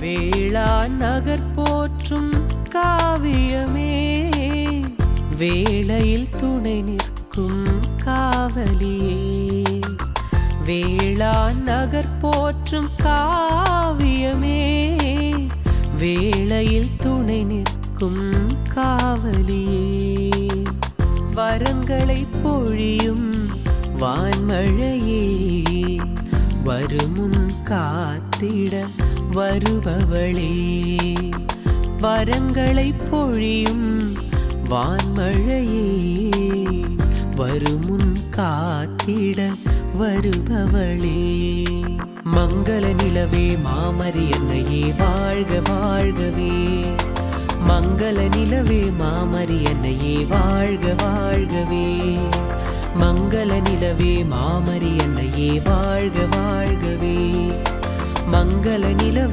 வேளாண் நகர் போற்றும் காவியமே, வேளையில் துணை நிற்கும் காவலியே. வேளாண் நகர் போற்றும் காவியமே, வேளையில் துணை நிற்கும் காவலியே. வரங்களை பொழியும் வான்மழையே, வருமுன் காத்திட வருபவளே. வரங்களை பொழியும் வான்மழையே, வருமுன் காத்திட வருபவளே. மங்கள நிலவே மாமரி என்னையே வாழ்க வாழ்கவே. மங்கள நிலவே மாமரி என்னையே வாழ்க வாழ்கவே. மங்கள நிலவே மாமரி என்னையே வாழ்க வாழ்கவே. மங்கள நிலவே